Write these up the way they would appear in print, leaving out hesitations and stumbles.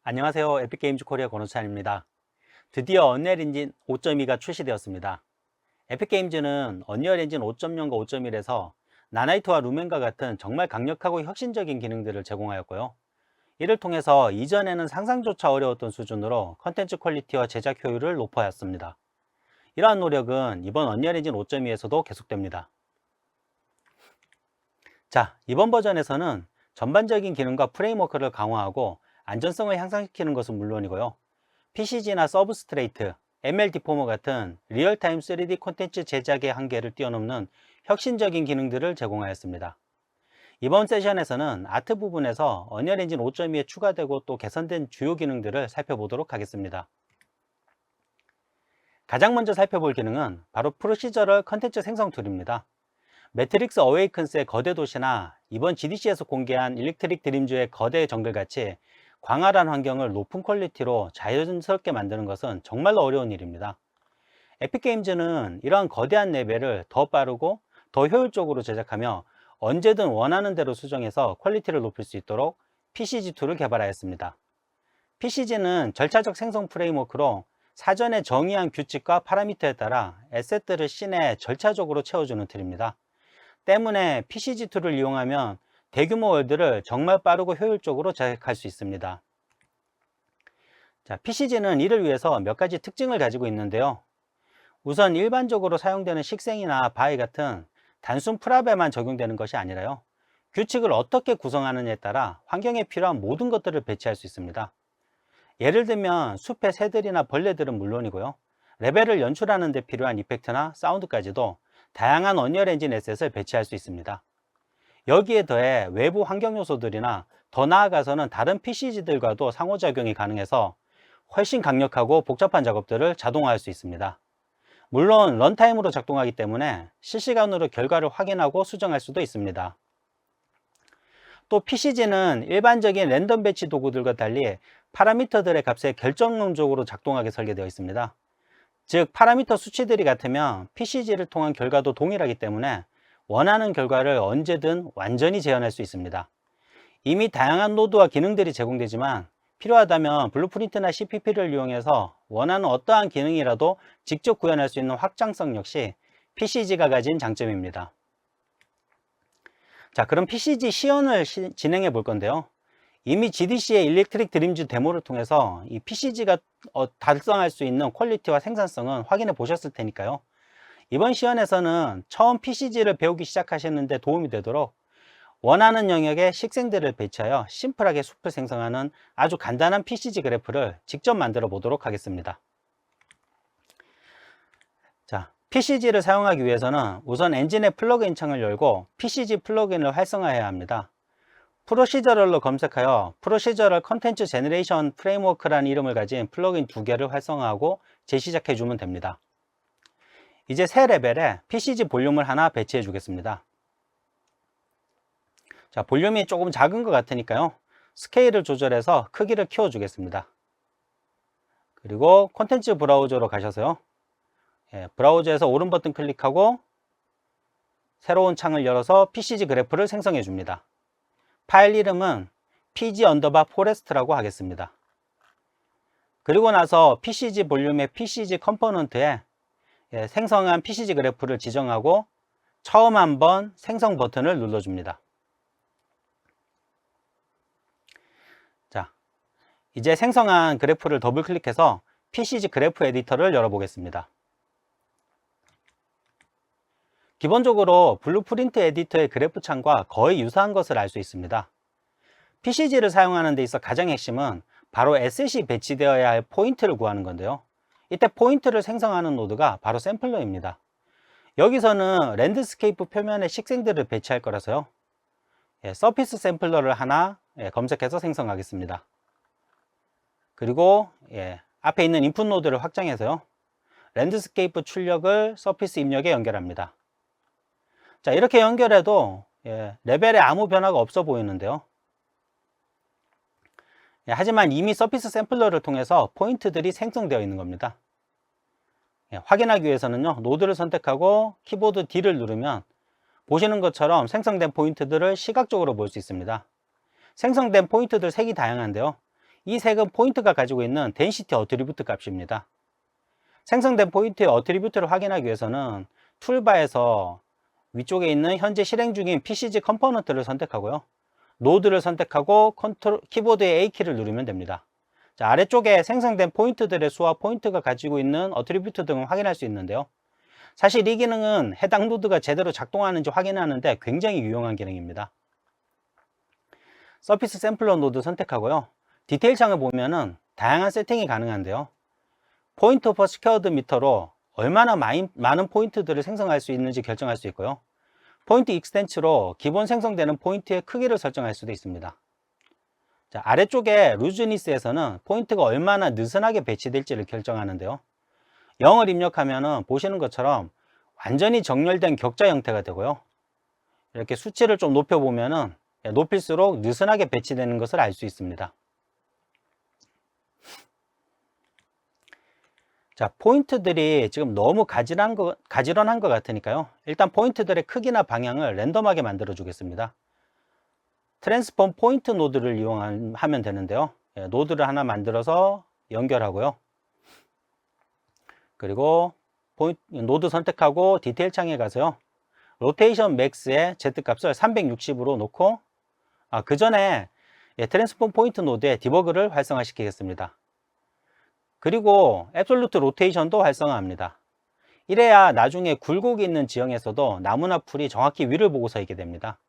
안녕하세요. 에픽게임즈 코리아 권호찬입니다. 드디어 언리얼 엔진 5.2가 출시되었습니다. 에픽게임즈는 언리얼 엔진 5.0과 5.1에서 나나이트와 루멘과 같은 정말 강력하고 혁신적인 기능들을 제공하였고요. 이를 통해서 이전에는 상상조차 어려웠던 수준으로 컨텐츠 퀄리티와 제작 효율을 높여왔습니다. 이러한 노력은 이번 언리얼 엔진 5.2에서도 계속됩니다. 자, 이번 버전에서는 전반적인 기능과 프레임워크를 강화하고 안전성을 향상시키는 것은 물론이고요. PCG나 서브스트레이트, ML 디포머 같은 리얼타임 3D 콘텐츠 제작의 한계를 뛰어넘는 혁신적인 기능들을 제공하였습니다. 이번 세션에서는 아트 부분에서 언리얼 엔진 5.2에 추가되고 또 개선된 주요 기능들을 살펴보도록 하겠습니다. 가장 먼저 살펴볼 기능은 바로 프로시저럴 컨텐츠 생성 툴입니다. 매트릭스 어웨이큰스의 거대 도시나 이번 GDC에서 공개한 일렉트릭 드림즈의 거대 정글같이 광활한 환경을 높은 퀄리티로 자연스럽게 만드는 것은 정말로 어려운 일입니다. 에픽게임즈는 이러한 거대한 레벨을 더 빠르고 더 효율적으로 제작하며 언제든 원하는 대로 수정해서 퀄리티를 높일 수 있도록 PCG2를 개발하였습니다. PCG는 절차적 생성 프레임워크로 사전에 정의한 규칙과 파라미터에 따라 에셋들을 씬에 절차적으로 채워주는 툴입니다. 때문에 PCG2를 이용하면 대규모 월드를 정말 빠르고 효율적으로 제작할 수 있습니다. 자, PCG는 이를 위해서 몇 가지 특징을 가지고 있는데요. 우선 일반적으로 사용되는 식생이나 바위 같은 단순 프랍에만 적용되는 것이 아니라요. 규칙을 어떻게 구성하느냐에 따라 환경에 필요한 모든 것들을 배치할 수 있습니다. 예를 들면 숲의 새들이나 벌레들은 물론이고요. 레벨을 연출하는 데 필요한 이펙트나 사운드까지도 다양한 언리얼 엔진 에셋을 배치할 수 있습니다. 여기에 더해 외부 환경 요소들이나 더 나아가서는 다른 PCG들과도 상호작용이 가능해서 훨씬 강력하고 복잡한 작업들을 자동화할 수 있습니다. 물론 런타임으로 작동하기 때문에 실시간으로 결과를 확인하고 수정할 수도 있습니다. 또 PCG는 일반적인 랜덤 배치 도구들과 달리 파라미터들의 값에 결정론적으로 작동하게 설계되어 있습니다. 즉 파라미터 수치들이 같으면 PCG를 통한 결과도 동일하기 때문에 원하는 결과를 언제든 완전히 재현할 수 있습니다. 이미 다양한 노드와 기능들이 제공되지만 필요하다면 블루프린트나 CPP를 이용해서 원하는 어떠한 기능이라도 직접 구현할 수 있는 확장성 역시 PCG가 가진 장점입니다. 자, 그럼 PCG 시연을 진행해 볼 건데요. 이미 GDC의 일렉트릭 드림즈 데모를 통해서 이 PCG가 달성할 수 있는 퀄리티와 생산성은 확인해 보셨을 테니까요. 이번 시연에서는 처음 PCG를 배우기 시작하시는데 도움이 되도록 원하는 영역에 식생들을 배치하여 심플하게 숲을 생성하는 아주 간단한 PCG 그래프를 직접 만들어 보도록 하겠습니다. 자, PCG를 사용하기 위해서는 우선 엔진의 플러그인 창을 열고 PCG 플러그인을 활성화해야 합니다. 프로시저럴로 검색하여 프로시저럴 컨텐츠 제너레이션 프레임워크라는 이름을 가진 플러그인 2개를 활성화하고 재시작해 주면 됩니다. 이제 새 레벨에 PCG 볼륨을 하나 배치해 주겠습니다. 자, 볼륨이 조금 작은 것 같으니까요. 스케일을 조절해서 크기를 키워 주겠습니다. 그리고 콘텐츠 브라우저로 가셔서요. 브라우저에서 오른 버튼 클릭하고 새로운 창을 열어서 PCG 그래프를 생성해 줍니다. 파일 이름은 pg_forest라고 하겠습니다. 그리고 나서 PCG 볼륨의 PCG 컴포넌트에 생성한 PCG 그래프를 지정하고 처음 한번 생성 버튼을 눌러줍니다. 자, 이제 생성한 그래프를 더블 클릭해서 PCG 그래프 에디터를 열어보겠습니다. 기본적으로 블루프린트 에디터의 그래프 창과 거의 유사한 것을 알 수 있습니다. PCG를 사용하는 데 있어 가장 핵심은 바로 에셋이 배치되어야 할 포인트를 구하는 건데요. 이때 포인트를 생성하는 노드가 바로 샘플러입니다. 여기서는 랜드스케이프 표면에 식생들을 배치할 거라서요. 서피스 샘플러를 하나 검색해서 생성하겠습니다. 그리고 앞에 있는 인풋 노드를 확장해서요. 랜드스케이프 출력을 서피스 입력에 연결합니다. 자, 이렇게 연결해도 레벨에 아무 변화가 없어 보이는데요. 하지만 이미 서피스 샘플러를 통해서 포인트들이 생성되어 있는 겁니다. 확인하기 위해서는요, 노드를 선택하고 키보드 D를 누르면 보시는 것처럼 생성된 포인트들을 시각적으로 볼 수 있습니다. 생성된 포인트들 색이 다양한데요. 이 색은 포인트가 가지고 있는 덴시티 어트리뷰트 값입니다. 생성된 포인트의 어트리뷰트를 확인하기 위해서는 툴바에서 위쪽에 있는 현재 실행 중인 PCG 컴포넌트를 선택하고요. 노드를 선택하고 키보드의 A키를 누르면 됩니다. 자, 아래쪽에 생성된 포인트들의 수와 포인트가 가지고 있는 어트리뷰트 등을 확인할 수 있는데요. 사실 이 기능은 해당 노드가 제대로 작동하는지 확인하는 데 굉장히 유용한 기능입니다. 서피스 샘플러 노드 선택하고요. 디테일 창을 보면은 다양한 세팅이 가능한데요. 포인트 퍼 스퀘어드 미터로 얼마나 많은 포인트들을 생성할 수 있는지 결정할 수 있고요. 포인트 익스텐츠로 기본 생성되는 포인트의 크기를 설정할 수도 있습니다. 자, 아래쪽에 루즈니스에서는 포인트가 얼마나 느슨하게 배치될지를 결정하는데요. 0을 입력하면은 보시는 것처럼 완전히 정렬된 격자 형태가 되고요. 이렇게 수치를 좀 높여보면은 높일수록 느슨하게 배치되는 것을 알 수 있습니다. 자, 포인트들이 지금 너무 가지런한 것 같으니까요. 일단 포인트들의 크기나 방향을 랜덤하게 만들어 주겠습니다. 트랜스폼 포인트 노드를 이용하면 되는데요. 노드를 하나 만들어서 연결하고요. 그리고 노드 선택하고 디테일 창에 가서요. 로테이션 맥스의 Z값을 360으로 놓고 그 전에 트랜스폼 포인트 노드의 디버그를 활성화 시키겠습니다. 그리고 앱솔루트 로테이션도 활성화합니다. 이래야 나중에 굴곡이 있는 지형에서도 나무나 풀이 정확히 위를 보고 서 있게 됩니다.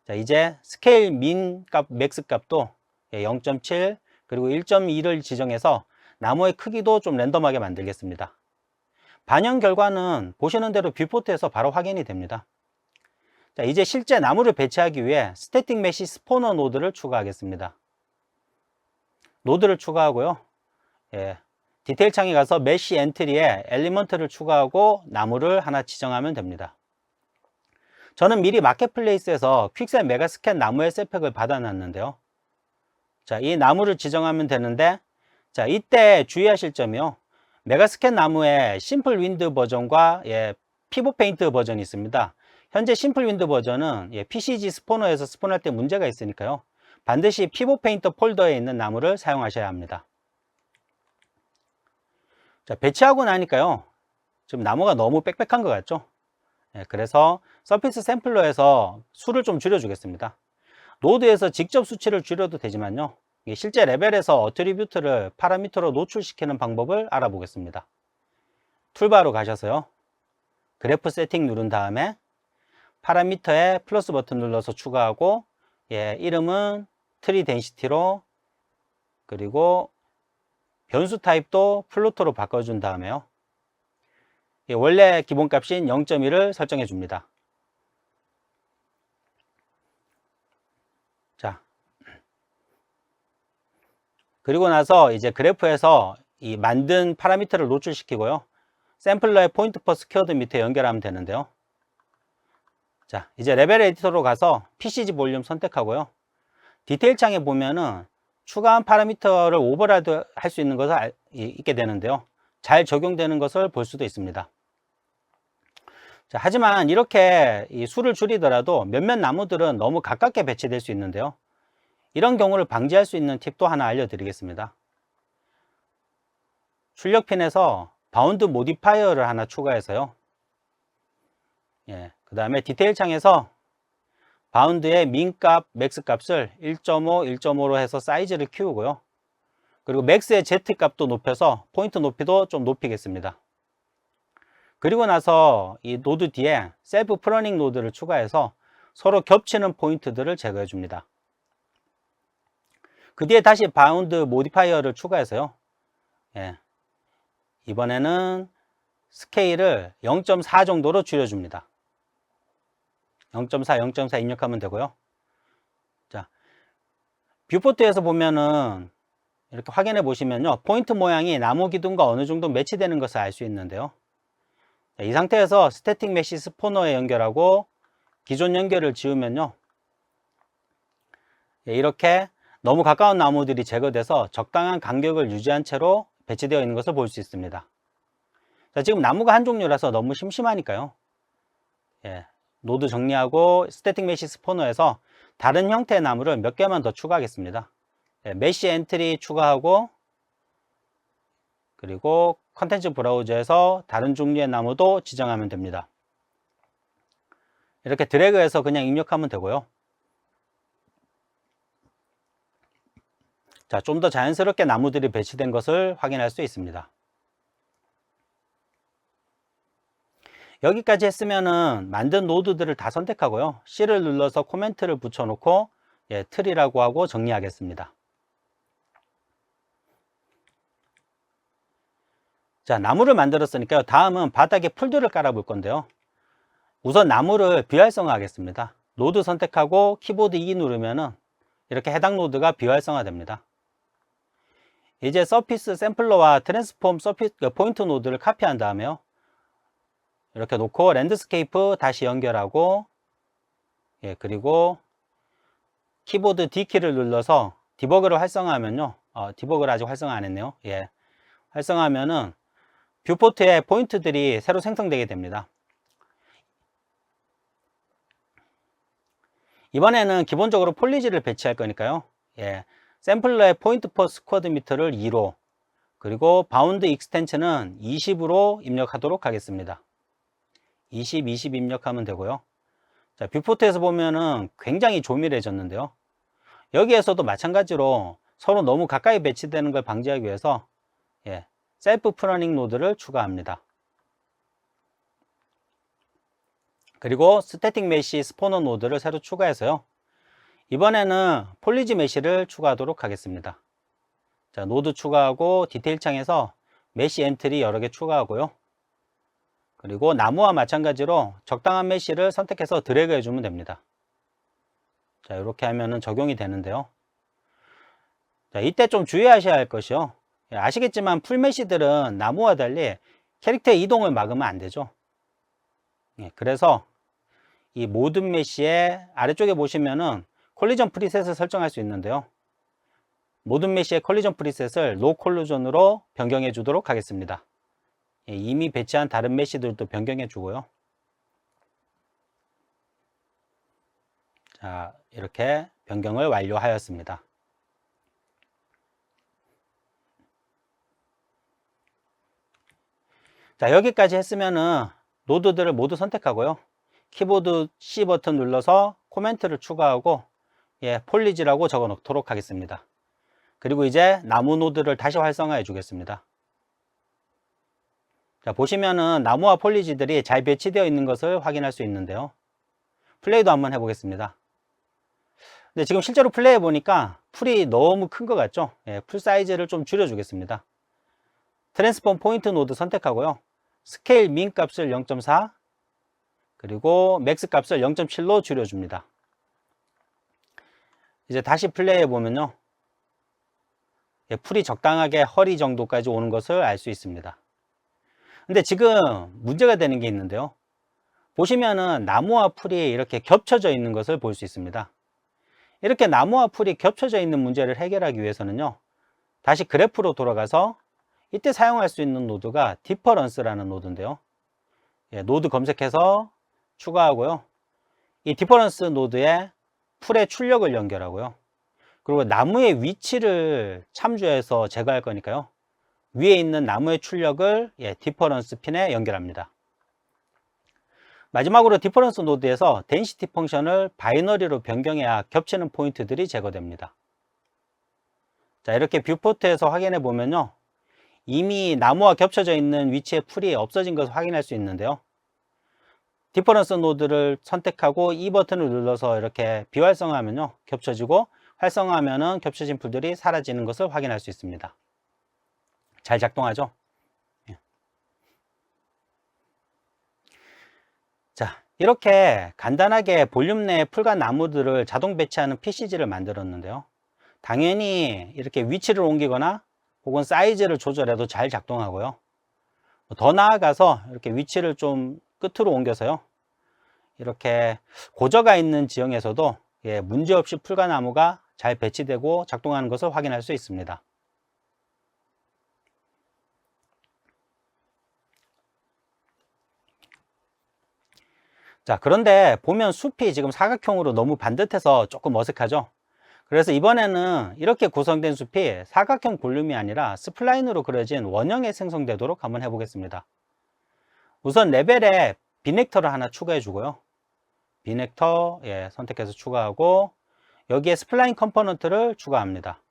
자, 이제 스케일 민 값, 맥스 값도 0.7 그리고 1.2를 지정해서 나무의 크기도 좀 랜덤하게 만들겠습니다. 반영 결과는 보시는 대로 뷰포트에서 바로 확인이 됩니다. 자, 이제 실제 나무를 배치하기 위해 스태틱 메시 스포너 노드를 추가하겠습니다. 노드를 추가하고요. 디테일 창에 가서 메시 엔트리에 엘리먼트를 추가하고 나무를 하나 지정하면 됩니다. 저는 미리 마켓플레이스에서 퀵셀 메가스캔 나무 SF팩을 받아놨는데요. 자, 이 나무를 지정하면 되는데, 자, 이때 주의하실 점이요. 메가스캔 나무의 심플 윈드 버전과 피봇 페인트 버전이 있습니다. 현재 심플 윈드 버전은 PCG 스포너에서 스폰할 때 문제가 있으니까요. 반드시 피봇 페인트 폴더에 있는 나무를 사용하셔야 합니다. 자, 배치하고 나니까요. 지금 나무가 너무 빽빽한 것 같죠? 그래서 서피스 샘플러에서 수를 좀 줄여주겠습니다. 노드에서 직접 수치를 줄여도 되지만요. 실제 레벨에서 어트리뷰트를 파라미터로 노출시키는 방법을 알아보겠습니다. 툴바로 가셔서요. 그래프 세팅 누른 다음에 파라미터에 플러스 버튼 눌러서 추가하고 이름은 트리 덴시티로 그리고 변수 타입도 플로터로 바꿔준 다음에요. 원래 기본값인 0.1을 설정해 줍니다. 자, 그리고 나서 이제 그래프에서 이 만든 파라미터를 노출시키고요. 샘플러의 포인트 퍼 스퀘어드 밑에 연결하면 되는데요. 자, 이제 레벨 에디터로 가서 PCG 볼륨 선택하고요. 디테일 창에 보면은 추가한 파라미터를 오버라이드 할 수 있는 것을 있게 되는데요. 잘 적용되는 것을 볼 수도 있습니다. 자, 하지만 이렇게 이 수를 줄이더라도 몇몇 나무들은 너무 가깝게 배치될 수 있는데요. 이런 경우를 방지할 수 있는 팁도 하나 알려드리겠습니다. 출력핀에서 바운드 모디파이어를 하나 추가해서요. 그 다음에 디테일 창에서 바운드의 민 값, 맥스 값을 1.5, 1.5로 해서 사이즈를 키우고요. 그리고 맥스의 Z 값도 높여서 포인트 높이도 좀 높이겠습니다. 그리고 나서 이 노드 뒤에 셀프 프러닝 노드를 추가해서 서로 겹치는 포인트들을 제거해 줍니다. 그 뒤에 다시 바운드 모디파이어를 추가해서요. 이번에는 스케일을 0.4 정도로 줄여줍니다. 0.4, 0.4 입력하면 되고요. 자, 뷰포트에서 보면은 이렇게 확인해 보시면요. 포인트 모양이 나무 기둥과 어느 정도 매치되는 것을 알 수 있는데요. 자, 이 상태에서 스태틱 메시 스포너에 연결하고 기존 연결을 지우면요. 이렇게 너무 가까운 나무들이 제거돼서 적당한 간격을 유지한 채로 배치되어 있는 것을 볼 수 있습니다. 자, 지금 나무가 한 종류라서 너무 심심하니까요. 노드 정리하고 스태틱 메시 스포너에서 다른 형태의 나무를 몇 개만 더 추가하겠습니다. 메시 엔트리 추가하고, 그리고 컨텐츠 브라우저에서 다른 종류의 나무도 지정하면 됩니다. 이렇게 드래그해서 그냥 입력하면 되고요. 자, 좀 더 자연스럽게 나무들이 배치된 것을 확인할 수 있습니다. 여기까지 했으면은 만든 노드들을 다 선택하고요. C를 눌러서 코멘트를 붙여놓고 틀이라고 하고 정리하겠습니다. 자, 나무를 만들었으니까요. 다음은 바닥에 풀들을 깔아 볼 건데요. 우선 나무를 비활성화 하겠습니다. 노드 선택하고 키보드 E 누르면은 이렇게 해당 노드가 비활성화 됩니다. 이제 서피스 샘플러와 트랜스폼 서피스 포인트 노드를 카피한 다음에요. 이렇게 놓고 랜드스케이프 다시 연결하고, 그리고 키보드 D키를 눌러서 디버그를 활성화하면요. 디버그를 아직 활성화 안 했네요. 활성화하면은 뷰포트에 포인트들이 새로 생성되게 됩니다. 이번에는 기본적으로 폴리지를 배치할 거니까요. 샘플러의 포인트 퍼 스쿼드 미터를 2로, 그리고 바운드 익스텐션은 20으로 입력하도록 하겠습니다. 20 입력하면 되고요. 자, 뷰포트에서 보면은 굉장히 조밀해졌는데요. 여기에서도 마찬가지로 서로 너무 가까이 배치되는 걸 방지하기 위해서 셀프 프러닝 노드를 추가합니다. 그리고 스태틱 메시 스포너 노드를 새로 추가해서요. 이번에는 폴리지 메시를 추가하도록 하겠습니다. 자, 노드 추가하고 디테일 창에서 메시 엔트리 여러 개 추가하고요. 그리고 나무와 마찬가지로 적당한 메시를 선택해서 드래그 해주면 됩니다. 자, 이렇게 하면은 적용이 되는데요. 자, 이때 좀 주의하셔야 할 것이요. 아시겠지만 풀메시들은 나무와 달리 캐릭터의 이동을 막으면 안 되죠. 그래서 이 모든 메시의 아래쪽에 보시면은 콜리전 프리셋을 설정할 수 있는데요. 모든 메시의 콜리전 프리셋을 노 콜루전으로 변경해 주도록 하겠습니다. 이미 배치한 다른 메시들도 변경해 주고요. 자, 이렇게 변경을 완료하였습니다. 자, 여기까지 했으면은 노드들을 모두 선택하고요. 키보드 C 버튼 눌러서 코멘트를 추가하고 폴리지라고 적어 놓도록 하겠습니다. 그리고 이제 나무 노드를 다시 활성화해 주겠습니다. 자, 보시면은 나무와 폴리지들이 잘 배치되어 있는 것을 확인할 수 있는데요. 플레이도 한번 해보겠습니다. 근데 지금 실제로 플레이해 보니까 풀이 너무 큰 것 같죠? 풀 사이즈를 좀 줄여 주겠습니다. 트랜스폼 포인트 노드 선택하고요. 스케일 민 값을 0.4, 그리고 맥스 값을 0.7로 줄여줍니다. 이제 다시 플레이해 보면요. 풀이 적당하게 허리 정도까지 오는 것을 알 수 있습니다. 근데 지금 문제가 되는 게 있는데요. 보시면은 나무와 풀이 이렇게 겹쳐져 있는 것을 볼 수 있습니다. 이렇게 나무와 풀이 겹쳐져 있는 문제를 해결하기 위해서는요. 다시 그래프로 돌아가서 이때 사용할 수 있는 노드가 디퍼런스라는 노드인데요. 노드 검색해서 추가하고요. 이 디퍼런스 노드에 풀의 출력을 연결하고요. 그리고 나무의 위치를 참조해서 제거할 거니까요. 위에 있는 나무의 출력을 디퍼런스 핀에 연결합니다. 마지막으로 디퍼런스 노드에서 덴시티 펑션을 바이너리로 변경해야 겹치는 포인트들이 제거됩니다. 자, 이렇게 뷰포트에서 확인해 보면요. 이미 나무와 겹쳐져 있는 위치의 풀이 없어진 것을 확인할 수 있는데요. 디퍼런스 노드를 선택하고 E 버튼을 눌러서 이렇게 비활성화하면요. 겹쳐지고 활성화하면은 겹쳐진 풀들이 사라지는 것을 확인할 수 있습니다. 잘 작동하죠? 자, 이렇게 간단하게 볼륨 내 풀과 나무들을 자동 배치하는 PCG를 만들었는데요. 당연히 이렇게 위치를 옮기거나 혹은 사이즈를 조절해도 잘 작동하고요. 더 나아가서 이렇게 위치를 좀 끝으로 옮겨서요. 이렇게 고저가 있는 지형에서도 문제없이 풀과 나무가 잘 배치되고 작동하는 것을 확인할 수 있습니다. 자, 그런데 보면 숲이 지금 사각형으로 너무 반듯해서 조금 어색하죠? 그래서 이번에는 이렇게 구성된 숲이 사각형 볼륨이 아니라 스플라인으로 그려진 원형에 생성되도록 한번 해보겠습니다. 우선 레벨에 비넥터를 하나 추가해 주고요. 비넥터 선택해서 추가하고 여기에 스플라인 컴포넌트를 추가합니다.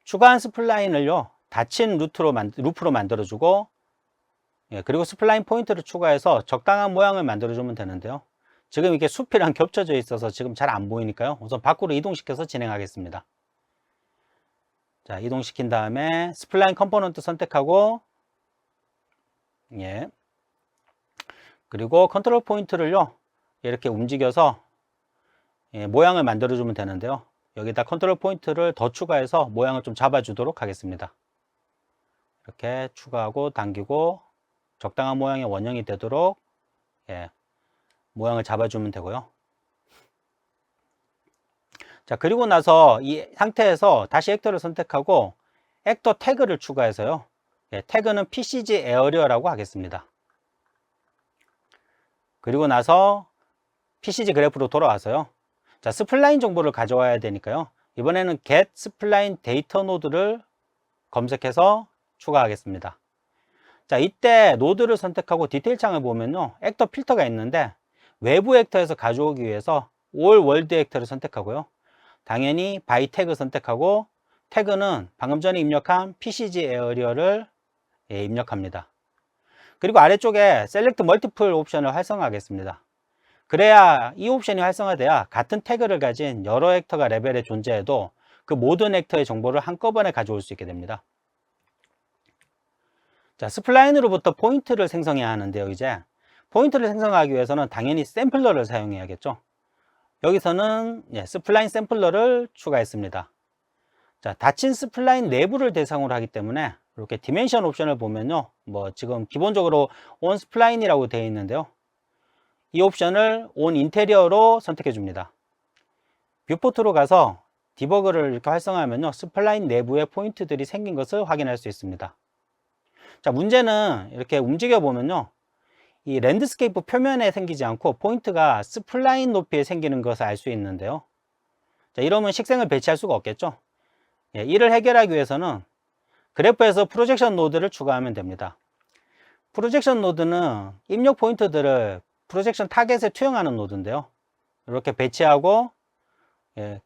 추가한 스플라인을요 닫힌 루프로 만들어주고 그리고 스플라인 포인트를 추가해서 적당한 모양을 만들어주면 되는데요. 지금 이게 숲이랑 겹쳐져 있어서 지금 잘 안 보이니까요. 우선 밖으로 이동시켜서 진행하겠습니다. 자, 이동시킨 다음에 스플라인 컴포넌트 선택하고 그리고 컨트롤 포인트를요 이렇게 움직여서 모양을 만들어 주면 되는데요. 여기다 컨트롤 포인트를 더 추가해서 모양을 좀 잡아 주도록 하겠습니다. 이렇게 추가하고 당기고 적당한 모양의 원형이 되도록 모양을 잡아주면 되고요. 자, 그리고 나서 이 상태에서 다시 액터를 선택하고 액터 태그를 추가해서요. 태그는 PCG 에어리어라고 하겠습니다. 그리고 나서 PCG 그래프로 돌아와서요. 자, 스플라인 정보를 가져와야 되니까요. 이번에는 get spline data 노드를 검색해서 추가하겠습니다. 자, 이때 노드를 선택하고 디테일 창을 보면요. 액터 필터가 있는데 외부 액터에서 가져오기 위해서 all world 액터를 선택하고요. 당연히 by 태그 선택하고 태그는 방금 전에 입력한 PCG 에어리어를 입력합니다. 그리고 아래쪽에 select multiple 옵션을 활성화하겠습니다. 그래야 이 옵션이 활성화돼야 같은 태그를 가진 여러 액터가 레벨에 존재해도 그 모든 액터의 정보를 한꺼번에 가져올 수 있게 됩니다. 자, 스플라인으로부터 포인트를 생성해야 하는데요. 이제 포인트를 생성하기 위해서는 당연히 샘플러를 사용해야겠죠. 여기서는 스플라인 샘플러를 추가했습니다. 자, 닫힌 스플라인 내부를 대상으로 하기 때문에 이렇게 디멘션 옵션을 보면요, 지금 기본적으로 on 스플라인이라고 되어 있는데요. 이 옵션을 on 인테리어로 선택해 줍니다. 뷰포트로 가서 디버그를 이렇게 활성화하면요, 스플라인 내부에 포인트들이 생긴 것을 확인할 수 있습니다. 자, 문제는 이렇게 움직여 보면요, 이 랜드스케이프 표면에 생기지 않고 포인트가 스플라인 높이에 생기는 것을 알 수 있는데요. 자, 이러면 식생을 배치할 수가 없겠죠. 이를 해결하기 위해서는 그래프에서 프로젝션 노드를 추가하면 됩니다. 프로젝션 노드는 입력 포인트들을 프로젝션 타겟에 투영하는 노드인데요. 이렇게 배치하고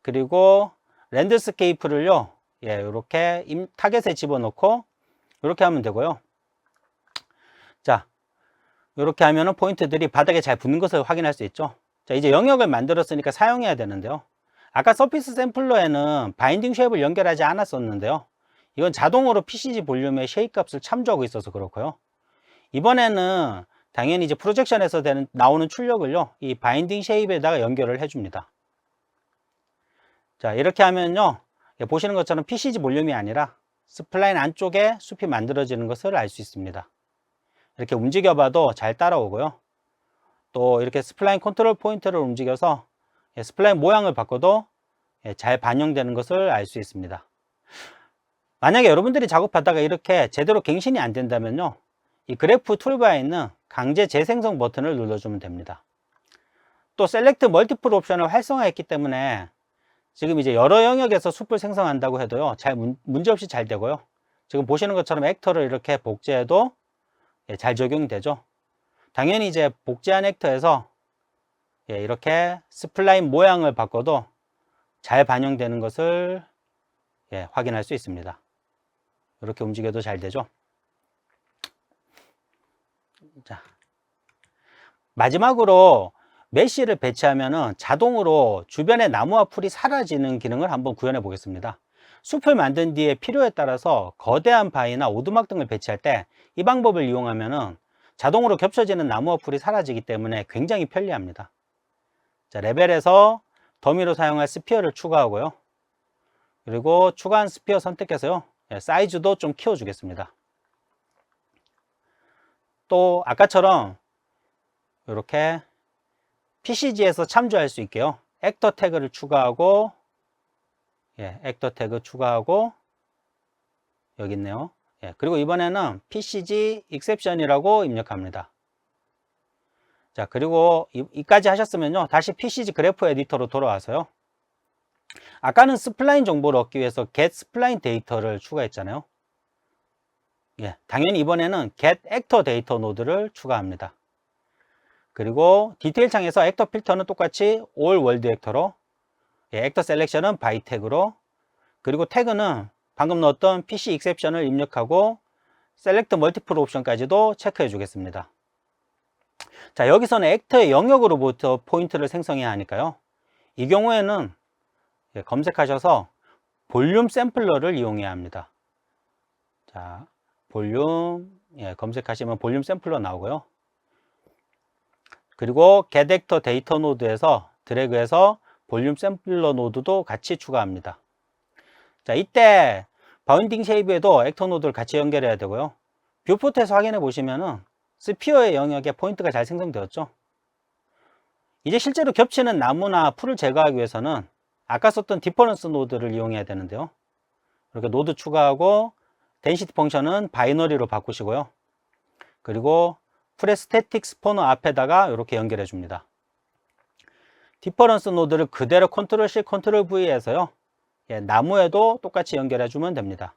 그리고 랜드스케이프를요 이렇게 타겟에 집어넣고 이렇게 하면 되고요. 자, 이렇게 하면은 포인트들이 바닥에 잘 붙는 것을 확인할 수 있죠. 자, 이제 영역을 만들었으니까 사용해야 되는데요. 아까 서피스 샘플러에는 바인딩 쉐입을 연결하지 않았었는데요. 이건 자동으로 PCG 볼륨의 쉐입 값을 참조하고 있어서 그렇고요. 이번에는 당연히 이제 프로젝션에서 나오는 출력을요, 이 바인딩 쉐입에다가 연결을 해줍니다. 자, 이렇게 하면요, 보시는 것처럼 PCG 볼륨이 아니라 스플라인 안쪽에 숲이 만들어지는 것을 알 수 있습니다. 이렇게 움직여봐도 잘 따라오고요. 또 이렇게 스플라인 컨트롤 포인트를 움직여서 스플라인 모양을 바꿔도 잘 반영되는 것을 알 수 있습니다. 만약에 여러분들이 작업하다가 이렇게 제대로 갱신이 안 된다면요, 이 그래프 툴바에 있는 강제 재생성 버튼을 눌러주면 됩니다. 또 셀렉트 멀티플 옵션을 활성화했기 때문에 지금 이제 여러 영역에서 숲을 생성한다고 해도요, 문제없이 잘 되고요. 지금 보시는 것처럼 액터를 이렇게 복제해도 잘 적용이 되죠. 당연히 이제 복제한 액터에서 이렇게 스플라인 모양을 바꿔도 잘 반영되는 것을 확인할 수 있습니다. 이렇게 움직여도 잘 되죠. 자, 마지막으로 메쉬를 배치하면은 자동으로 주변의 나무와 풀이 사라지는 기능을 한번 구현해 보겠습니다. 숲을 만든 뒤에 필요에 따라서 거대한 바위나 오두막 등을 배치할 때 이 방법을 이용하면은 자동으로 겹쳐지는 나무와 풀이 사라지기 때문에 굉장히 편리합니다. 자, 레벨에서 더미로 사용할 스피어를 추가하고요. 그리고 추가한 스피어 선택해서요, 사이즈도 좀 키워주겠습니다. 또 아까처럼 이렇게 PCG에서 참조할 수 있게요, 액터 태그를 추가하고 액터 태그 추가하고 여기 있네요. 그리고 이번에는 PCG exception이라고 입력합니다. 자, 그리고 이까지 하셨으면요, 다시 PCG 그래프 에디터로 돌아와서요, 아까는 스플라인 정보를 얻기 위해서 get spline 데이터를 추가했잖아요. 예, 당연히 이번에는 get actor 데이터 노드를 추가합니다. 그리고 디테일 창에서 액터 필터는 똑같이 all world 액터로, 예, 액터 셀렉션은 by 태그로, 그리고 태그는 방금 넣었던 PC exception을 입력하고 select multiple 옵션까지도 체크해 주겠습니다. 자, 여기서는 액터의 영역으로부터 포인트를 생성해야 하니까요, 이 경우에는 검색하셔서 볼륨 샘플러를 이용해야 합니다. 자, 볼륨, 검색하시면 볼륨 샘플러 나오고요. 그리고 get actor 데이터 노드에서 드래그해서 볼륨 샘플러 노드도 같이 추가합니다. 자, 이때 바운딩 쉐이브에도 액터 노드를 같이 연결해야 되고요. 뷰포트에서 확인해 보시면은 스피어의 영역에 포인트가 잘 생성되었죠. 이제 실제로 겹치는 나무나 풀을 제거하기 위해서는 아까 썼던 디퍼런스 노드를 이용해야 되는데요, 이렇게 노드 추가하고 덴시티 펑션은 바이너리로 바꾸시고요. 그리고 풀의 스태틱 스포너 앞에다가 이렇게 연결해 줍니다. 디퍼런스 노드를 그대로 컨트롤 C, 컨트롤 V 해서요, 나무에도 똑같이 연결해 주면 됩니다.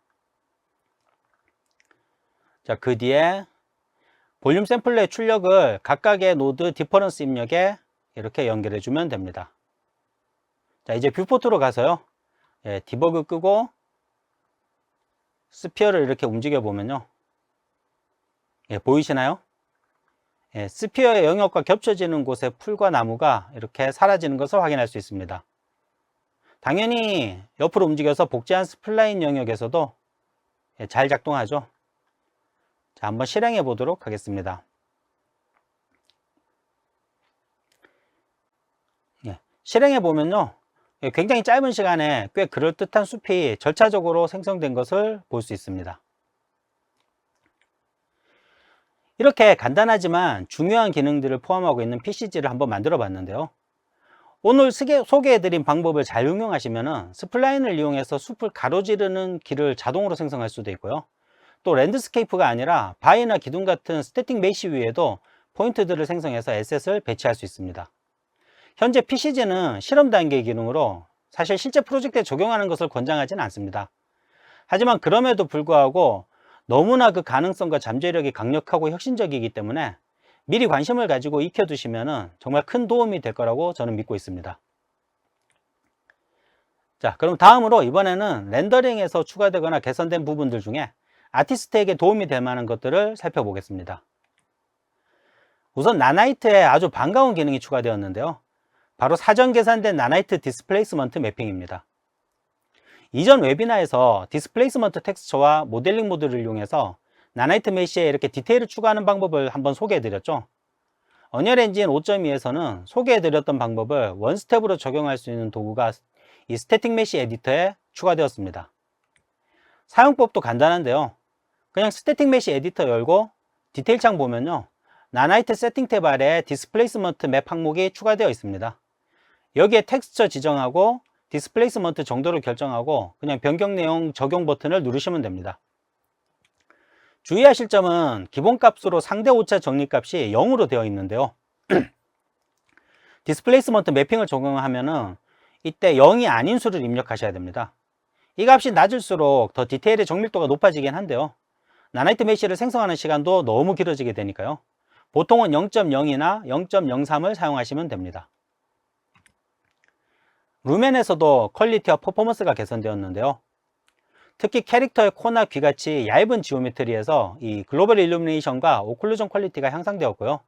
자, 그 뒤에 볼륨 샘플러의 출력을 각각의 노드 디퍼런스 입력에 이렇게 연결해 주면 됩니다. 자, 이제 뷰포트로 가서요, 디버그 끄고 스피어를 이렇게 움직여 보면요, 보이시나요? 스피어의 영역과 겹쳐지는 곳에 풀과 나무가 이렇게 사라지는 것을 확인할 수 있습니다. 당연히 옆으로 움직여서 복제한 스플라인 영역에서도 잘 작동하죠. 자, 한번 실행해 보도록 하겠습니다. 실행해 보면요, 굉장히 짧은 시간에 꽤 그럴듯한 숲이 절차적으로 생성된 것을 볼 수 있습니다. 이렇게 간단하지만 중요한 기능들을 포함하고 있는 PCG를 한번 만들어 봤는데요, 오늘 소개해드린 방법을 잘 응용하시면 스플라인을 이용해서 숲을 가로지르는 길을 자동으로 생성할 수도 있고요, 또 랜드스케이프가 아니라 바위나 기둥 같은 스태틱 메시 위에도 포인트들을 생성해서 에셋을 배치할 수 있습니다. 현재 PCG는 실험 단계 기능으로 사실 실제 프로젝트에 적용하는 것을 권장하지는 않습니다. 하지만 그럼에도 불구하고 너무나 그 가능성과 잠재력이 강력하고 혁신적이기 때문에 미리 관심을 가지고 익혀두시면 정말 큰 도움이 될 거라고 저는 믿고 있습니다. 자, 그럼 다음으로 이번에는 렌더링에서 추가되거나 개선된 부분들 중에 아티스트에게 도움이 될 만한 것들을 살펴보겠습니다. 우선 나나이트에 아주 반가운 기능이 추가되었는데요, 바로 사전 계산된 나나이트 디스플레이스먼트 매핑입니다. 이전 웨비나에서 디스플레이스먼트 텍스처와 모델링 모드를 이용해서 나나이트 메시에 이렇게 디테일을 추가하는 방법을 한번 소개해 드렸죠. 언리얼 엔진 5.2에서는 소개해 드렸던 방법을 원스텝으로 적용할 수 있는 도구가 이 스태틱 메시 에디터에 추가되었습니다. 사용법도 간단한데요, 그냥 스태틱 메시 에디터 열고 디테일 창 보면요, 나나이트 세팅 탭 아래에 디스플레이스먼트 맵 항목이 추가되어 있습니다. 여기에 텍스처 지정하고 디스플레이스먼트 정도를 결정하고 그냥 변경 내용 적용 버튼을 누르시면 됩니다. 주의하실 점은 기본값으로 상대 오차 정리값이 0으로 되어 있는데요, 디스플레이스먼트 매핑을 적용하면은 이때 0이 아닌 수를 입력하셔야 됩니다. 이 값이 낮을수록 더 디테일의 정밀도가 높아지긴 한데요, 나나이트 메시를 생성하는 시간도 너무 길어지게 되니까요, 보통은 0.0이나 0.03을 사용하시면 됩니다. 루멘에서도 퀄리티와 퍼포먼스가 개선되었는데요, 특히 캐릭터의 코나 귀같이 얇은 지오메트리에서 이 글로벌 일루미네이션과 오클루전 퀄리티가 향상되었고요,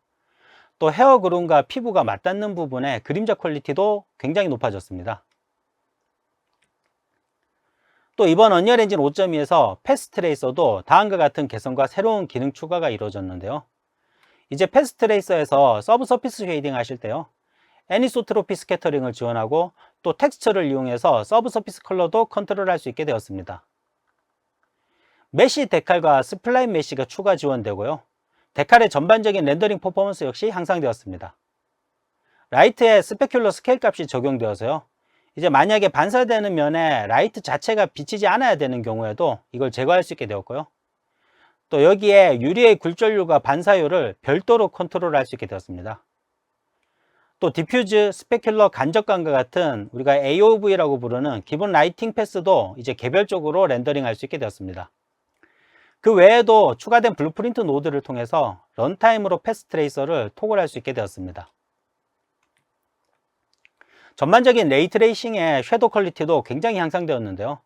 또 헤어 그룬과 피부가 맞닿는 부분의 그림자 퀄리티도 굉장히 높아졌습니다. 또 이번 언리얼 엔진 5.2에서 패스 트레이서도 다음과 같은 개선과 새로운 기능 추가가 이루어졌는데요, 이제 패스 트레이서에서 서브 서피스 쉐이딩 하실 때요, 애니소트로피 스캐터링을 지원하고 또 텍스처를 이용해서 서브 서피스 컬러도 컨트롤할 수 있게 되었습니다. 메시 데칼과 스플라인 메시가 추가 지원되고요, 데칼의 전반적인 렌더링 퍼포먼스 역시 향상되었습니다. 라이트에 스페큘러 스케일 값이 적용되어서요, 이제 만약에 반사되는 면에 라이트 자체가 비치지 않아야 되는 경우에도 이걸 제거할 수 있게 되었고요, 또 여기에 유리의 굴절율과 반사율을 별도로 컨트롤할 수 있게 되었습니다. 또 디퓨즈, 스페큘러, 간접광과 같은 우리가 AOV라고 부르는 기본 라이팅 패스도 이제 개별적으로 렌더링 할 수 있게 되었습니다. 그 외에도 추가된 블루프린트 노드를 통해서 런타임으로 패스 트레이서를 토글할 수 있게 되었습니다. 전반적인 레이트레이싱의 섀도우 퀄리티도 굉장히 향상되었는데요.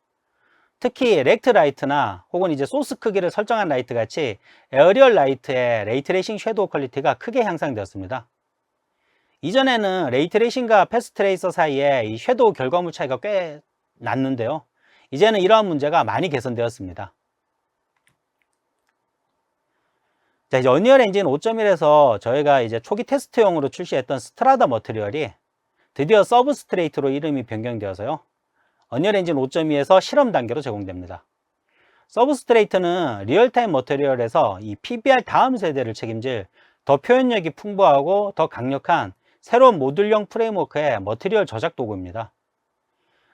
특히 렉트 라이트나 혹은 이제 소스 크기를 설정한 라이트 같이 에어리얼 라이트의 레이트레이싱 섀도우 퀄리티가 크게 향상되었습니다. 이전에는 레이트레이싱과 패스 트레이서 사이에 이 섀도우 결과물 차이가 꽤 났는데요. 이제는 이러한 문제가 많이 개선되었습니다. 자, 이제 언리얼 엔진 5.1에서 저희가 이제 초기 테스트용으로 출시했던 스트라다 머티리얼이 드디어 서브스트레이트로 이름이 변경되어서요. 언리얼 엔진 5.2에서 실험 단계로 제공됩니다. 서브스트레이트는 리얼타임 머티리얼에서 이 PBR 다음 세대를 책임질 더 표현력이 풍부하고 더 강력한 새로운 모듈형 프레임워크의 머티리얼 저작 도구입니다.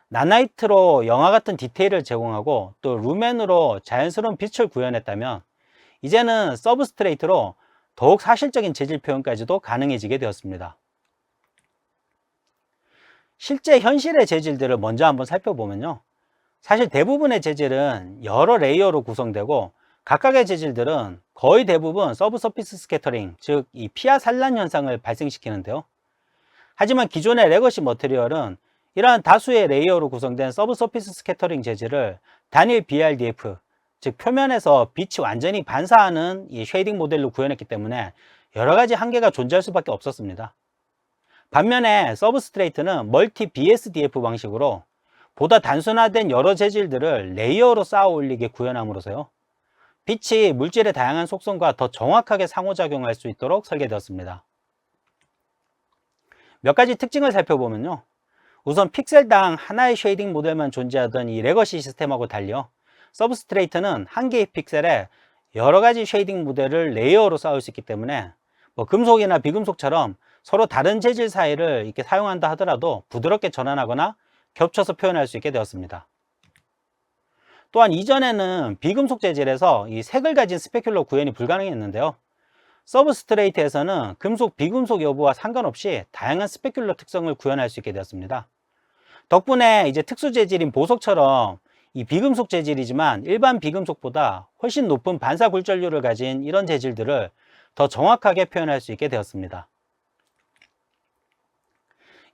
나나이트로 영화 같은 디테일을 제공하고 또 루멘으로 자연스러운 빛을 구현했다면 이제는 서브스트레이트로 더욱 사실적인 재질 표현까지도 가능해지게 되었습니다. 실제 현실의 재질들을 먼저 한번 살펴보면요. 사실 대부분의 재질은 여러 레이어로 구성되고 각각의 재질들은 거의 대부분 서브서피스 스캐터링, 즉 이 피하 산란 현상을 발생시키는데요. 하지만 기존의 레거시 머티리얼은 이러한 다수의 레이어로 구성된 서브서피스 스캐터링 재질을 단일 BRDF, 즉 표면에서 빛이 완전히 반사하는 이 쉐이딩 모델로 구현했기 때문에 여러 가지 한계가 존재할 수밖에 없었습니다. 반면에 서브스트레이트는 멀티 BSDF 방식으로 보다 단순화된 여러 재질들을 레이어로 쌓아 올리게 구현함으로써요. 빛이 물질의 다양한 속성과 더 정확하게 상호작용할 수 있도록 설계되었습니다. 몇 가지 특징을 살펴보면요. 우선 픽셀당 하나의 쉐이딩 모델만 존재하던 이 레거시 시스템하고 달려 서브스트레이트는 한 개의 픽셀에 여러 가지 쉐이딩 모델을 레이어로 쌓을 수 있기 때문에 금속이나 비금속처럼 서로 다른 재질 사이를 이렇게 사용한다 하더라도 부드럽게 전환하거나 겹쳐서 표현할 수 있게 되었습니다. 또한 이전에는 비금속 재질에서 이 색을 가진 스페큘러 구현이 불가능했는데요. 서브스트레이트에서는 금속, 비금속 여부와 상관없이 다양한 스페큘러 특성을 구현할 수 있게 되었습니다. 덕분에 이제 특수 재질인 보석처럼 이 비금속 재질이지만 일반 비금속보다 훨씬 높은 반사 굴절률을 가진 이런 재질들을 더 정확하게 표현할 수 있게 되었습니다.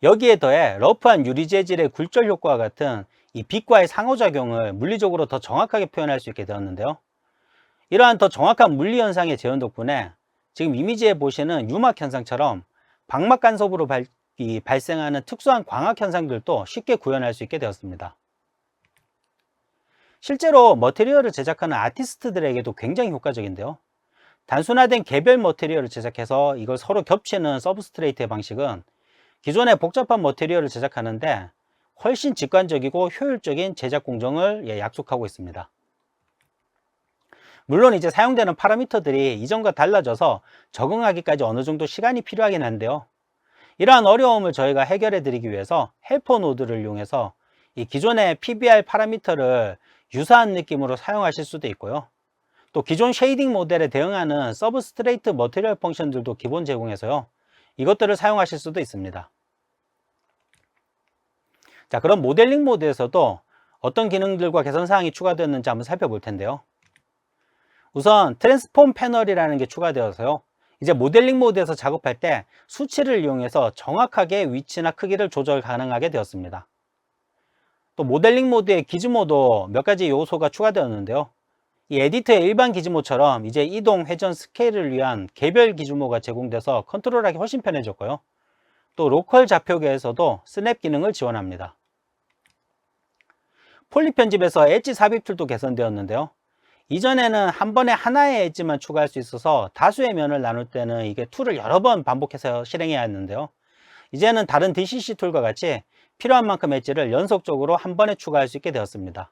여기에 더해 러프한 유리 재질의 굴절 효과와 같은 이 빛과의 상호작용을 물리적으로 더 정확하게 표현할 수 있게 되었는데요. 이러한 더 정확한 물리 현상의 재현 덕분에 지금 이미지에 보시는 유막 현상처럼 광막 간섭으로 발생하는 특수한 광학 현상들도 쉽게 구현할 수 있게 되었습니다. 실제로 머티리얼을 제작하는 아티스트들에게도 굉장히 효과적인데요. 단순화된 개별 머티리얼을 제작해서 이걸 서로 겹치는 서브스트레이트의 방식은 기존의 복잡한 머티리얼을 제작하는데 훨씬 직관적이고 효율적인 제작 공정을 약속하고 있습니다. 물론 이제 사용되는 파라미터들이 이전과 달라져서 적응하기까지 어느 정도 시간이 필요하긴 한데요. 이러한 어려움을 저희가 해결해 드리기 위해서 헬퍼 노드를 이용해서 이 기존의 PBR 파라미터를 유사한 느낌으로 사용하실 수도 있고요. 또 기존 쉐이딩 모델에 대응하는 서브스트레이트 머티리얼 펑션들도 기본 제공해서요. 이것들을 사용하실 수도 있습니다. 자, 그럼 모델링 모드에서도 어떤 기능들과 개선사항이 추가되었는지 한번 살펴볼 텐데요. 우선 트랜스폼 패널이라는 게 추가되어서요. 이제 모델링 모드에서 작업할 때 수치를 이용해서 정확하게 위치나 크기를 조절 가능하게 되었습니다. 또 모델링 모드의 기즈모도 몇 가지 요소가 추가되었는데요. 이 에디터의 일반 기즈모처럼 이제 이동, 회전, 스케일을 위한 개별 기즈모가 제공돼서 컨트롤하기 훨씬 편해졌고요. 또 로컬 좌표계에서도 스냅 기능을 지원합니다. 폴리 편집에서 엣지 삽입 툴도 개선되었는데요. 이전에는 한 번에 하나의 엣지만 추가할 수 있어서 다수의 면을 나눌 때는 이게 툴을 여러 번 반복해서 실행해야 했는데요. 이제는 다른 DCC 툴과 같이 필요한 만큼 엣지를 연속적으로 한 번에 추가할 수 있게 되었습니다.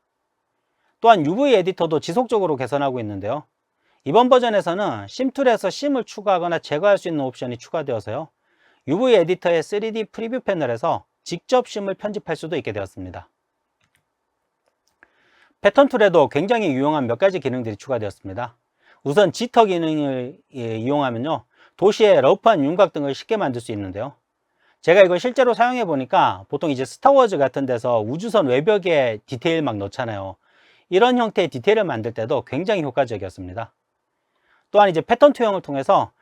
또한 UV 에디터도 지속적으로 개선하고 있는데요. 이번 버전에서는 심 툴에서 심을 추가하거나 제거할 수 있는 옵션이 추가되어서요. UV 에디터의 3D 프리뷰 패널에서 직접 심을 편집할 수도 있게 되었습니다. 패턴 툴에도 굉장히 유용한 몇 가지 기능들이 추가되었습니다. 우선 지터 기능을 이용하면요. 도시의 러프한 윤곽 등을 쉽게 만들 수 있는데요. 제가 이걸 실제로 사용해 보니까 보통 이제 스타워즈 같은 데서 우주선 외벽에 디테일 막 넣잖아요. 이런 형태의 디테일을 만들 때도 굉장히 효과적이었습니다. 또한 이제 패턴 투영을 통해서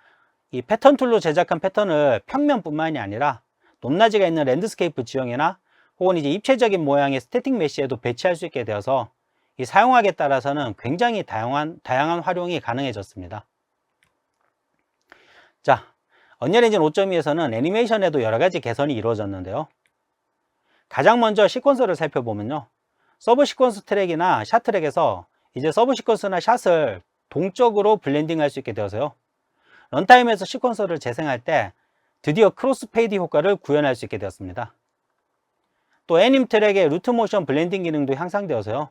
이 패턴 툴로 제작한 패턴을 평면뿐만이 아니라 높낮이가 있는 랜드스케이프 지형이나 혹은 이제 입체적인 모양의 스태틱 메시에도 배치할 수 있게 되어서 이 사용하기에 따라서는 굉장히 다양한 활용이 가능해졌습니다. 자, 언리얼 엔진 5.2에서는 애니메이션에도 여러 가지 개선이 이루어졌는데요. 가장 먼저 시퀀서를 살펴보면요. 서브 시퀀스 트랙이나 샷 트랙에서 이제 서브 시퀀스나 샷을 동적으로 블렌딩 할 수 있게 되어서요. 런타임에서 시퀀서를 재생할 때 드디어 크로스 페이드 효과를 구현할 수 있게 되었습니다. 또 애님 트랙의 루트 모션 블렌딩 기능도 향상되어서요.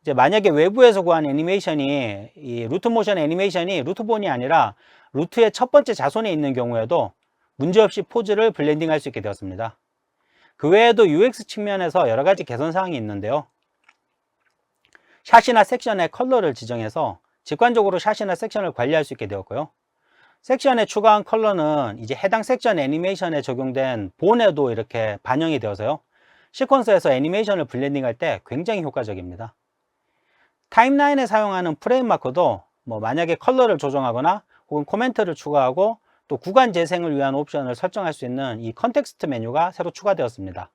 이제 만약에 외부에서 구한 애니메이션이 이 루트 모션 애니메이션이 루트본이 아니라 루트의 첫 번째 자손에 있는 경우에도 문제없이 포즈를 블렌딩 할 수 있게 되었습니다. 그 외에도 UX 측면에서 여러 가지 개선 사항이 있는데요. 샷이나 섹션의 컬러를 지정해서 직관적으로 샷이나 섹션을 관리할 수 있게 되었고요. 섹션에 추가한 컬러는 이제 해당 섹션 애니메이션에 적용된 본에도 이렇게 반영이 되어서요. 시퀀서에서 애니메이션을 블렌딩할 때 굉장히 효과적입니다. 타임라인에 사용하는 프레임 마커도 만약에 컬러를 조정하거나 혹은 코멘트를 추가하고 또 구간 재생을 위한 옵션을 설정할 수 있는 이 컨텍스트 메뉴가 새로 추가되었습니다.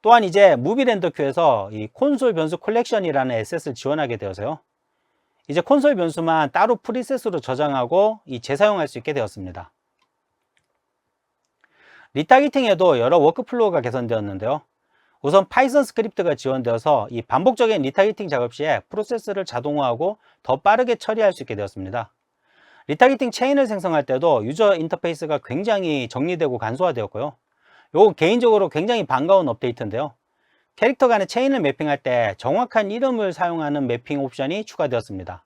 또한 이제 무비 렌더 큐에서 이 콘솔 변수 컬렉션이라는 에셋을 지원하게 되어서요. 이제 콘솔 변수만 따로 프리셋으로 저장하고 재사용할 수 있게 되었습니다. 리타기팅에도 여러 워크플로우가 개선되었는데요. 우선 파이썬 스크립트가 지원되어서 이 반복적인 리타기팅 작업 시에 프로세스를 자동화하고 더 빠르게 처리할 수 있게 되었습니다. 리타기팅 체인을 생성할 때도 유저 인터페이스가 굉장히 정리되고 간소화되었고요. 이거 개인적으로 굉장히 반가운 업데이트인데요. 캐릭터 간의 체인을 매핑할 때 정확한 이름을 사용하는 매핑 옵션이 추가되었습니다.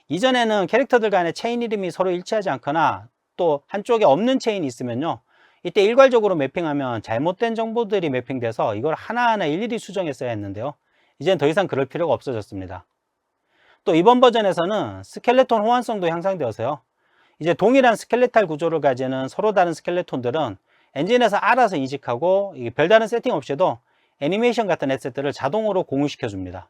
이전에는 캐릭터들 간의 체인 이름이 서로 일치하지 않거나 또 한쪽에 없는 체인이 있으면요. 이때 일괄적으로 매핑하면 잘못된 정보들이 매핑돼서 이걸 하나하나 일일이 수정했어야 했는데요. 이제는 더 이상 그럴 필요가 없어졌습니다. 또 이번 버전에서는 스켈레톤 호환성도 향상되어서요. 이제 동일한 스켈레탈 구조를 가지는 서로 다른 스켈레톤들은 엔진에서 알아서 인식하고 별다른 세팅 없이도 애니메이션 같은 에셋들을 자동으로 공유시켜 줍니다.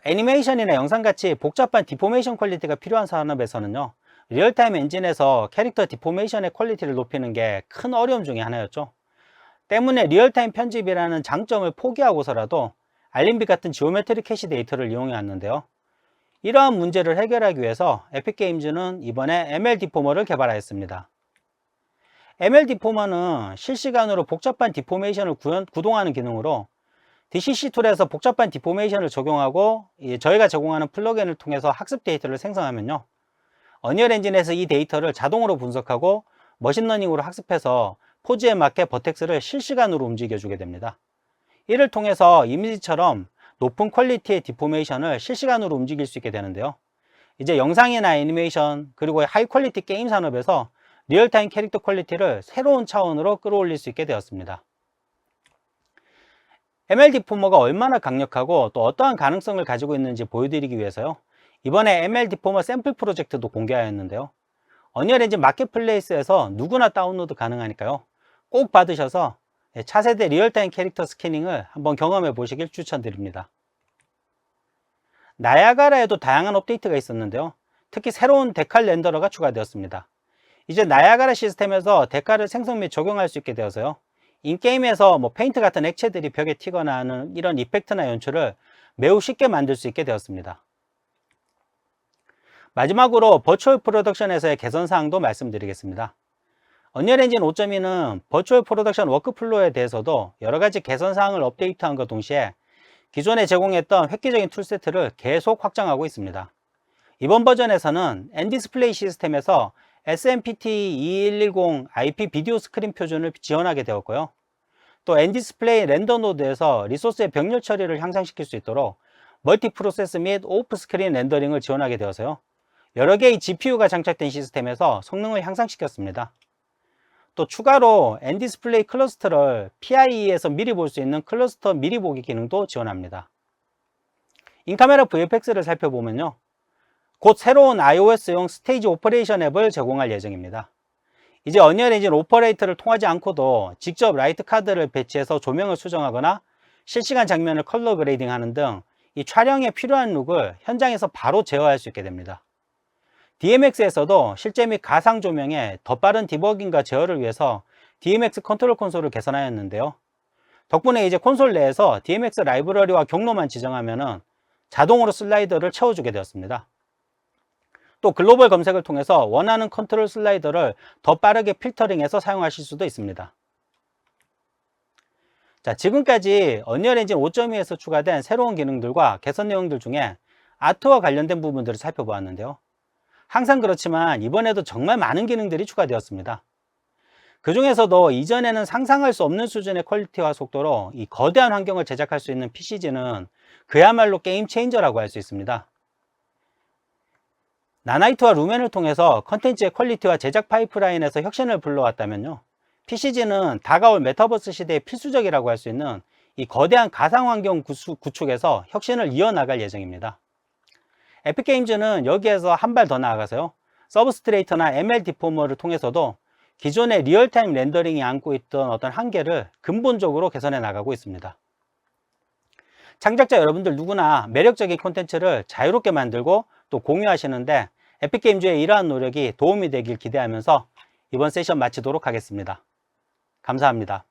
애니메이션이나 영상같이 복잡한 디포메이션 퀄리티가 필요한 산업에서는요. 리얼타임 엔진에서 캐릭터 디포메이션의 퀄리티를 높이는 게 큰 어려움 중에 하나였죠. 때문에 리얼타임 편집이라는 장점을 포기하고서라도 알림빗 같은 지오메트리 캐시 데이터를 이용해 왔는데요. 이러한 문제를 해결하기 위해서 에픽게임즈는 이번에 ML 디포머를 개발하였습니다. ML 디포머는 실시간으로 복잡한 디포메이션을 구동하는 기능으로 DCC 툴에서 복잡한 디포메이션을 적용하고 저희가 제공하는 플러그인을 통해서 학습 데이터를 생성하면요. 언리얼 엔진에서 이 데이터를 자동으로 분석하고 머신러닝으로 학습해서 포즈에 맞게 버텍스를 실시간으로 움직여주게 됩니다. 이를 통해서 이미지처럼 높은 퀄리티의 디포메이션을 실시간으로 움직일 수 있게 되는데요. 이제 영상이나 애니메이션 그리고 하이 퀄리티 게임 산업에서 리얼타임 캐릭터 퀄리티를 새로운 차원으로 끌어올릴 수 있게 되었습니다. ML 디포머가 얼마나 강력하고 또 어떠한 가능성을 가지고 있는지 보여드리기 위해서요. 이번에 ML 디포머 샘플 프로젝트도 공개하였는데요. 언리얼 엔진 마켓플레이스에서 누구나 다운로드 가능하니까요. 꼭 받으셔서 차세대 리얼타임 캐릭터 스캐닝을 한번 경험해 보시길 추천드립니다. 나야가라에도 다양한 업데이트가 있었는데요. 특히 새로운 데칼 렌더러가 추가되었습니다. 이제 나야가라 시스템에서 데칼을 생성 및 적용할 수 있게 되어서요. 인게임에서 페인트 같은 액체들이 벽에 튀거나 하는 이런 이펙트나 연출을 매우 쉽게 만들 수 있게 되었습니다. 마지막으로 버추얼 프로덕션에서의 개선사항도 말씀드리겠습니다. 언리얼 엔진 5.2는 버추얼 프로덕션 워크플로우에 대해서도 여러가지 개선사항을 업데이트한과 동시에 기존에 제공했던 획기적인 툴세트를 계속 확장하고 있습니다. 이번 버전에서는 엔디스플레이 시스템에서 SMPT2110 IP 비디오 스크린 표준을 지원하게 되었고요. 또 엔디스플레이 렌더 노드에서 리소스의 병렬 처리를 향상시킬 수 있도록 멀티 프로세스 및 오프 스크린 렌더링을 지원하게 되어서요. 여러 개의 GPU가 장착된 시스템에서 성능을 향상시켰습니다. 또 추가로 엔디스플레이 클러스터를 PIE에서 미리 볼 수 있는 클러스터 미리 보기 기능도 지원합니다. 인카메라 VFX를 살펴보면요. 곧 새로운 iOS용 스테이지 오퍼레이션 앱을 제공할 예정입니다. 이제 언리얼 엔진 오퍼레이터를 통하지 않고도 직접 라이트 카드를 배치해서 조명을 수정하거나 실시간 장면을 컬러 그레이딩 하는 등 이 촬영에 필요한 룩을 현장에서 바로 제어할 수 있게 됩니다. DMX에서도 실제 및 가상 조명의 더 빠른 디버깅과 제어를 위해서 DMX 컨트롤 콘솔을 개선하였는데요. 덕분에 이제 콘솔 내에서 DMX 라이브러리와 경로만 지정하면 자동으로 슬라이더를 채워주게 되었습니다. 또 글로벌 검색을 통해서 원하는 컨트롤 슬라이더를 더 빠르게 필터링해서 사용하실 수도 있습니다. 자, 지금까지 언리얼 엔진 5.2에서 추가된 새로운 기능들과 개선 내용들 중에 아트와 관련된 부분들을 살펴보았는데요. 항상 그렇지만 이번에도 정말 많은 기능들이 추가되었습니다. 그 중에서도 이전에는 상상할 수 없는 수준의 퀄리티와 속도로 이 거대한 환경을 제작할 수 있는 PCG는 그야말로 게임 체인저라고 할 수 있습니다. 나나이트와 루멘을 통해서 컨텐츠의 퀄리티와 제작 파이프라인에서 혁신을 불러왔다면요, PCG는 다가올 메타버스 시대의 필수적이라고 할 수 있는 이 거대한 가상 환경 구축에서 혁신을 이어나갈 예정입니다. 에픽게임즈는 여기에서 한 발 더 나아가서요, 서브스트레이트나 ML 디포머를 통해서도 기존의 리얼타임 렌더링이 안고 있던 어떤 한계를 근본적으로 개선해 나가고 있습니다. 창작자 여러분들 누구나 매력적인 콘텐츠를 자유롭게 만들고 또 공유하시는데 에픽게임즈의 이러한 노력이 도움이 되길 기대하면서 이번 세션 마치도록 하겠습니다. 감사합니다.